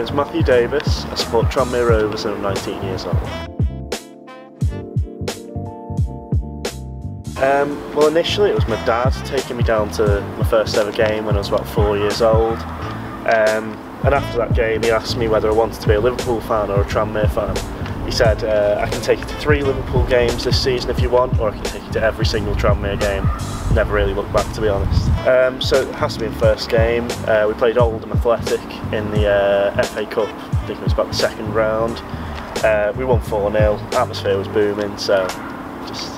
name's Matty Davies. I support Tranmere Rovers and I'm 19 years old. Well, initially it was my dad taking me down to my first ever game when I was about 4 years old. And after that game he asked me whether I wanted to be a Liverpool fan or a Tranmere fan. He said, I can take you to 3 Liverpool games this season if you want, or I can take you to every single Tranmere game. Never really looked back, to be honest. So it has to be the first game. We played Oldham Athletic in the FA Cup. I think it was about the second round. We won 4-0, atmosphere was booming, so just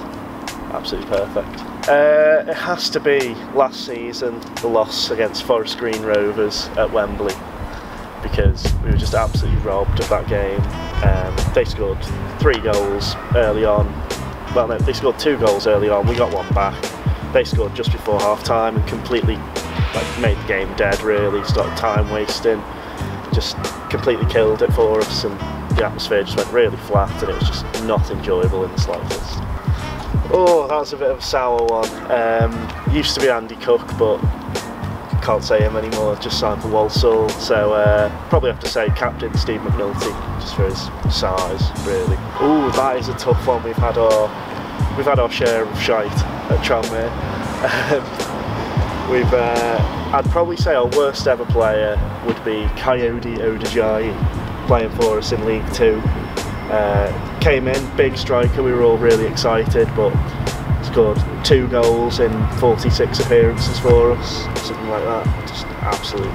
absolutely perfect. It has to be last season, the loss against Forest Green Rovers at Wembley, because we were just absolutely robbed of that game. They scored 3 goals early on. Well, no, they scored 2 goals early on, we got 1 back. They scored just before half time and completely made the game dead, really. Started time wasting, just completely killed it for us, and the atmosphere just went really flat and it was just not enjoyable in the slightest. Oh, that was a bit of a sour one. Used to be Andy Cook, but can't say him anymore, just signed for Walsall, so probably have to say captain Steve McNulty, just for his size, really. Ooh, that is a tough one. We've had our share of shite at Tranmere. I'd probably say our worst ever player would be Coyote Odejayi, playing for us in League 2. Came in, big striker, we were all really excited, but scored 2 goals in 46 appearances for us, something like that. Just absolute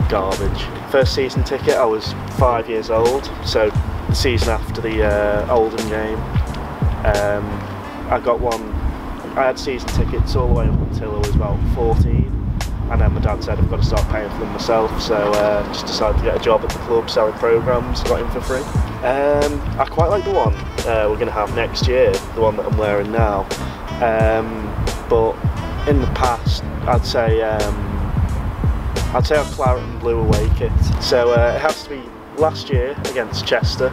garbage. First season ticket, I was 5 years old, so the season after the Oldham game. I got one. I had season tickets all the way up until I was about 14, and then my dad said I've got to start paying for them myself, so just decided to get a job at the club selling programmes, got in for free. I quite like the one we're going to have next year, the one that I'm wearing now. But in the past, I'd say our claret and blue away kit. So it has to be last year against Chester.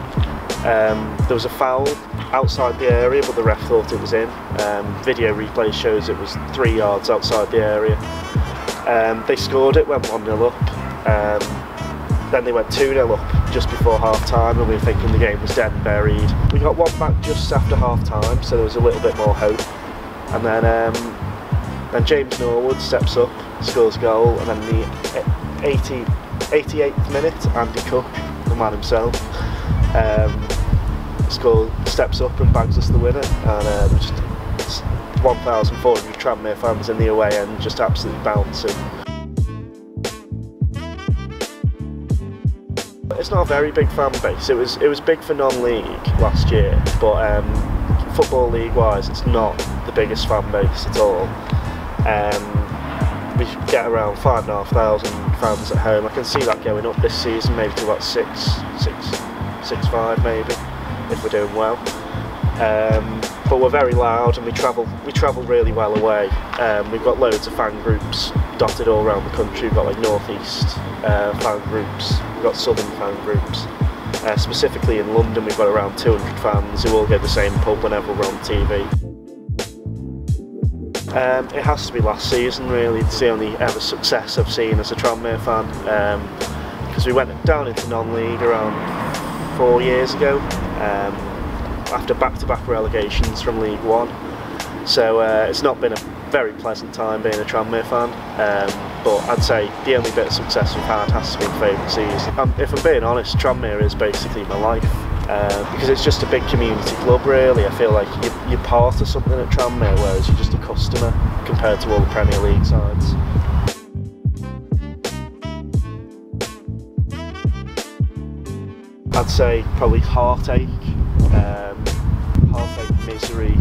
There was a foul outside the area, but the ref thought it was in. Video replay shows it was 3 yards outside the area. They scored it, went 1-0 up. Then they went 2-0 up just before half time, and we were thinking the game was dead and buried. We got 1 back just after half time, so there was a little bit more hope. And then James Norwood steps up, scores a goal, and then the 88th minute, Andy Cook, the man himself, steps up and bags us the winner. And just 1,400 Tranmere fans in the away end, just absolutely bouncing. It's not a very big fan base. It was big for non-league last year, but Football League wise, it's not the biggest fan base at all. We get around 5,500 fans at home. I can see that going up this season, maybe to about 6,500 maybe, if we're doing well. But we're very loud and we travel really well away. We've got loads of fan groups dotted all around the country. We've got like northeast fan groups, we've got southern fan groups. Specifically in London, we've got around 200 fans who all go to the same pub whenever we're on TV. It has to be last season, really. It's the only ever success I've seen as a Tranmere fan, because we went down into non-league around 4 years ago, after back-to-back relegations from League 1. So it's not been a very pleasant time being a Tranmere fan, but I'd say the only bit of success we've had has to be the favourite season. If I'm being honest, Tranmere is basically my life, because it's just a big community club, really. I feel like you're part of something at Tranmere, whereas you're just a customer compared to all the Premier League sides. I'd say probably heartache, misery,